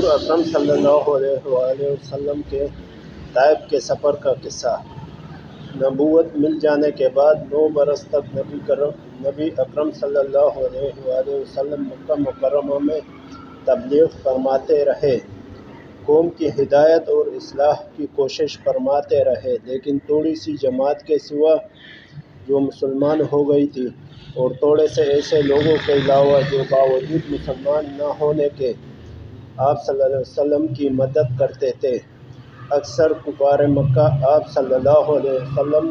حضور اکرم صلی اللہ علیہ وآلہ وسلم کے طائف کے سفر کا قصہ۔ نبوت مل جانے کے بعد 9 برس تک نبی اکرم صلی اللہ علیہ وآلہ وسلم مکہ مکرمہ میں تبلیغ فرماتے رہے، قوم کی ہدایت اور اصلاح کی کوشش فرماتے رہے، لیکن تھوڑی سی جماعت کے سوا جو مسلمان ہو گئی تھی اور تھوڑے سے ایسے لوگوں کے علاوہ جو باوجود مسلمان نہ ہونے کے آپ صلی اللہ علیہ وسلم کی مدد کرتے تھے۔ اکثر کفار مکہ آپ صلی اللہ علیہ وسلم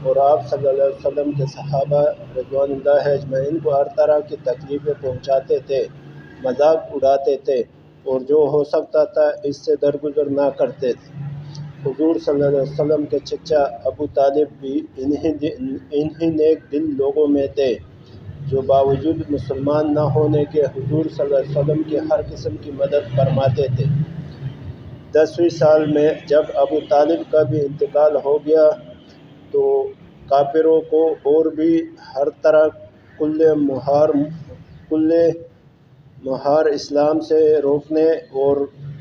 اور آپ صلی اللہ علیہ وسلم کے صحابہ رضوان اللہ اجمعین کو ہر طرح کی تکلیفیں پہنچاتے تھے، مذاق اڑاتے تھے اور جو ہو سکتا تھا اس سے درگزر نہ کرتے تھے۔ حضور صلی اللہ علیہ وسلم کے چچا ابو طالب بھی انہی نیک دل لوگوں میں تھے جو باوجود مسلمان نہ ہونے کے حضور صلی اللہ علیہ وسلم کی ہر قسم کی مدد فرماتے تھے۔ 10ویں سال میں جب ابو طالب کا بھی انتقال ہو گیا تو کافروں کو اور بھی ہر طرح کل مہار اسلام سے روکنے اور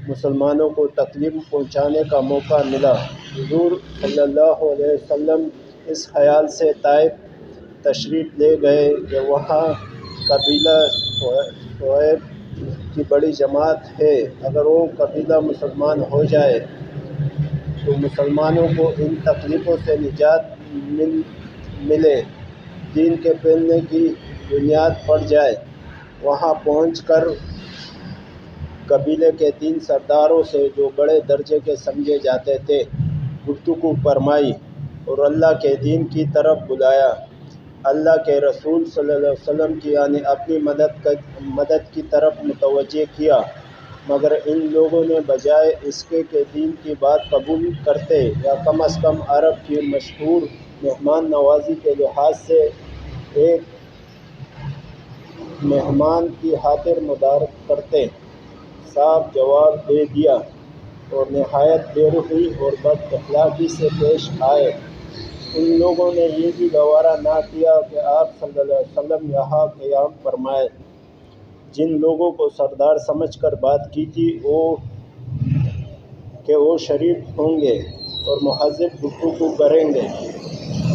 مسلمانوں کو تکلیف پہنچانے کا موقع ملا۔ حضور صلی اللہ علیہ وسلم اس خیال سے طائف تشریف لے گئے کہ وہاں قبیلہ ثعلب کی بڑی جماعت ہے، اگر وہ قبیلہ مسلمان ہو جائے تو مسلمانوں کو ان تکلیفوں سے نجات ملے، دین کے پھیلنے کی بنیاد پڑ جائے۔ وہاں پہنچ کر قبیلے کے 3 سرداروں سے جو بڑے درجے کے سمجھے جاتے تھے گفتگو فرمائی اور اللہ کے دین کی طرف بلایا، اللہ کے رسول صلی اللہ علیہ وسلم کی یعنی اپنی مدد کی طرف متوجہ کیا، مگر ان لوگوں نے بجائے اس کے کہ دین کی بات قبول کرتے یا کم از کم عرب کی مشہور مہمان نوازی کے لحاظ سے ایک مہمان کی خاطر مدارات کرتے، صاف جواب دے دیا اور نہایت بے رحمی اور بد اخلاقی سے پیش آئے۔ ان لوگوں نے یہ بھی گوارا نہ کیا کہ آپ صلی اللہ علیہ وسلم یہاں قیام فرمائے۔ جن لوگوں کو سردار سمجھ کر بات کی تھی کہ وہ شریف ہوں گے اور مہذب گفتگو کریں گے،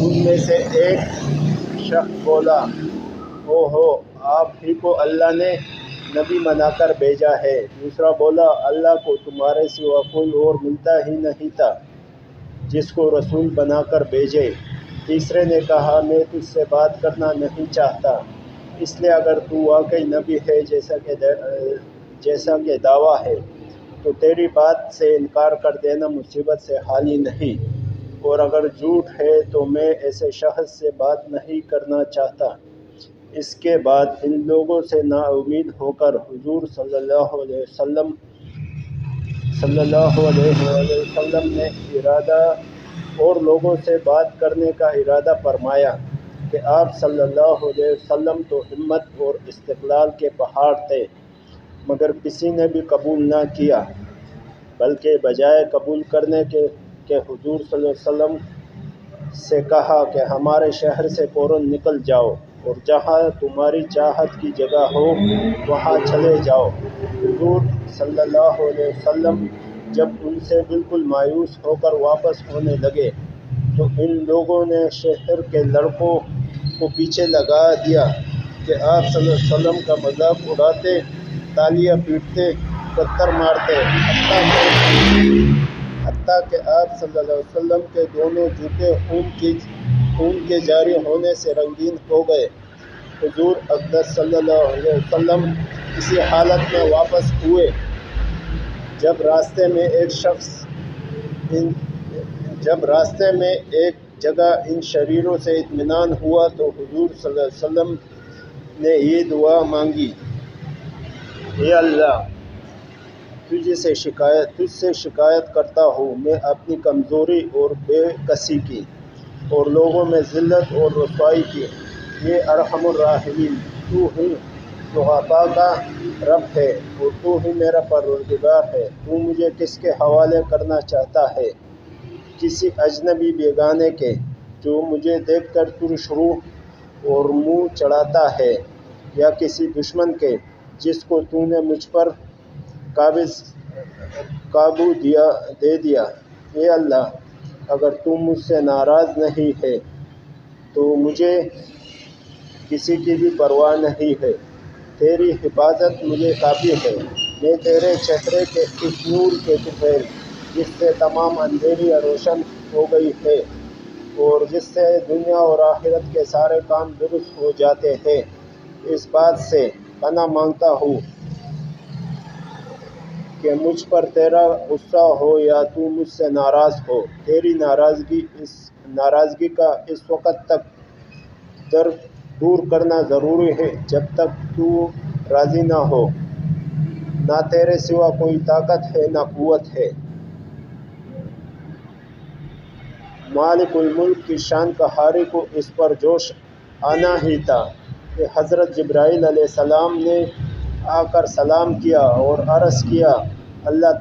ان میں سے ایک شخص بولا، اوہو، آپ ہی کو اللہ نے نبی بنا کر بھیجا ہے۔ دوسرا بولا، اللہ کو تمہارے سوا کوئی اور ملتا ہی نہیں تھا جس کو رسول بنا کر بھیجے۔ تیسرے نے کہا، میں تجھ سے بات کرنا نہیں چاہتا، اس لیے اگر تو واقعی نبی ہے جیسا کہ دعویٰ ہے تو تیری بات سے انکار کر دینا مصیبت سے خالی نہیں، اور اگر جھوٹ ہے تو میں ایسے شخص سے بات نہیں کرنا چاہتا۔ اس کے بعد ان لوگوں سے نا امید ہو کر حضور صلی اللہ علیہ وسلم نے اور لوگوں سے بات کرنے کا ارادہ فرمایا کہ آپ صلی اللہ علیہ وسلم تو ہمت اور استقلال کے پہاڑ تھے، مگر کسی نے بھی قبول نہ کیا، بلکہ بجائے قبول کرنے کے حضور صلی اللہ علیہ وسلم سے کہا کہ ہمارے شہر سے فوراً نکل جاؤ اور جہاں تمہاری چاہت کی جگہ ہو وہاں چلے جاؤ۔ حضور صلی اللہ علیہ وسلم جب ان سے بالکل مایوس ہو کر واپس ہونے لگے تو ان لوگوں نے شہر کے لڑکوں کو پیچھے لگا دیا کہ آپ صلی اللہ علیہ وسلم کا مذاق اڑاتے، تالیاں پیٹتے، پتھر مارتے، حتیٰ کہ آپ صلی اللہ علیہ وسلم کے دونوں جوتے خون کے جاری ہونے سے رنگین ہو گئے۔ حضور اقدس صلی اللہ علیہ وسلم اسی حالت میں واپس ہوئے۔ جب راستے میں ایک جگہ ان شریروں سے اطمینان ہوا تو حضور صلی اللہ علیہ وسلم نے یہ دعا مانگی، اے اللہ، تجھ سے شکایت کرتا ہوں میں اپنی کمزوری اور بے کسی کی اور لوگوں میں ذلت اور رسوائی کی۔ یہ ارحم الراحمین، تو ہی ضعفاء کا رب ہے اور تو ہی میرا پروردگار ہے۔ تو مجھے کس کے حوالے کرنا چاہتا ہے؟ کسی اجنبی بیگانے کے جو مجھے دیکھ کر ترش روح اور منہ چڑھاتا ہے، یا کسی دشمن کے جس کو تو نے مجھ پر قابض قابو دے دیا۔ اے اللہ، اگر تو مجھ سے ناراض نہیں ہے تو مجھے کسی کی بھی پرواہ نہیں ہے۔ تیری حفاظت مجھے کافی ہے۔ میں تیرے چہرے کے اس نور کے طفیل جس سے تمام اندھیریاں روشن ہو گئی ہے اور جس سے دنیا اور آخرت کے سارے کام درست ہو جاتے ہیں، اس بات سے پناہ مانگتا ہوں کہ مجھ پر تیرا غصہ ہو یا تو مجھ سے ناراض ہو۔ تیری ناراضگی کا اس وقت تک دور کرنا ضروری ہے جب تک تو راضی نہ ہو۔ نہ تیرے سوا کوئی طاقت ہے نہ قوت ہے۔ مالک الملک کی شان قہاری کو اس پر جوش آنا ہی تھا کہ حضرت جبرائیل علیہ السلام نے آ کر سلام کیا اور عرض کیا، اللہ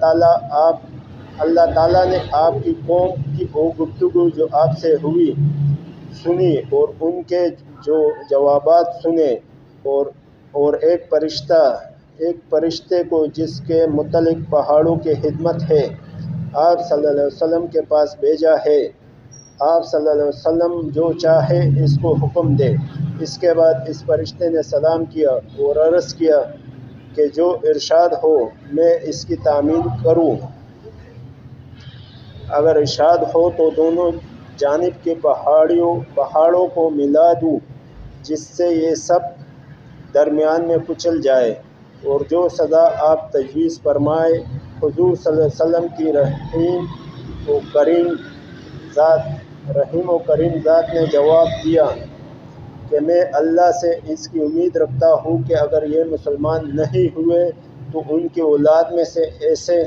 تعالیٰ نے آپ کی قوم کی وہ گفتگو جو آپ سے ہوئی سنی اور ان کے جو جوابات سنے، اور ایک فرشتے کو جس کے متعلق پہاڑوں کی خدمت ہے آپ صلی اللہ علیہ وسلم کے پاس بھیجا ہے۔ آپ صلی اللہ علیہ وسلم جو چاہے اس کو حکم دے۔ اس کے بعد اس فرشتے نے سلام کیا اور عرض کیا کہ جو ارشاد ہو میں اس کی تعمیل کروں۔ اگر ارشاد ہو تو دونوں جانب کے پہاڑوں کو ملا دوں جس سے یہ سب درمیان میں کچل جائے، اور جو سزا آپ تجویز فرمائے۔ حضور صلی اللہ علیہ وسلم کی رحیم و کریم ذات نے جواب دیا کہ میں اللہ سے اس کی امید رکھتا ہوں کہ اگر یہ مسلمان نہیں ہوئے تو ان کی اولاد میں سے ایسے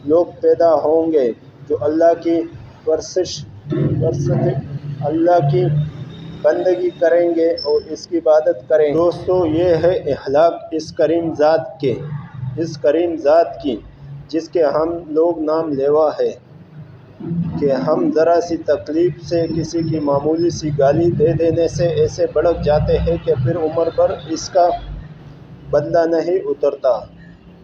لوگ پیدا ہوں گے جو اللہ کی بندگی کریں گے اور اس کی عبادت کریں گے۔ دوستو، یہ ہے اخلاق اس کریم ذات کی جس کے ہم لوگ نام لیوا ہے کہ ہم ذرا سی تکلیف سے کسی کی معمولی سی گالی دے دینے سے ایسے بھڑک جاتے ہیں کہ پھر عمر بھر اس کا بدلہ نہیں اترتا۔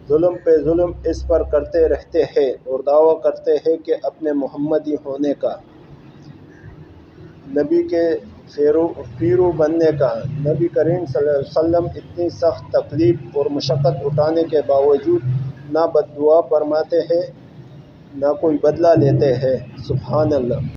ظلم پہ ظلم اس پر کرتے رہتے ہیں اور دعویٰ کرتے ہیں کہ اپنے محمدی ہونے کا، نبی کے پیرو بننے کا۔ نبی کریم صلی اللہ علیہ وسلم اتنی سخت تکلیف اور مشقت اٹھانے کے باوجود نہ بد دعا فرماتے ہیں نہ کوئی بدلہ لیتے ہیں۔ سبحان اللہ۔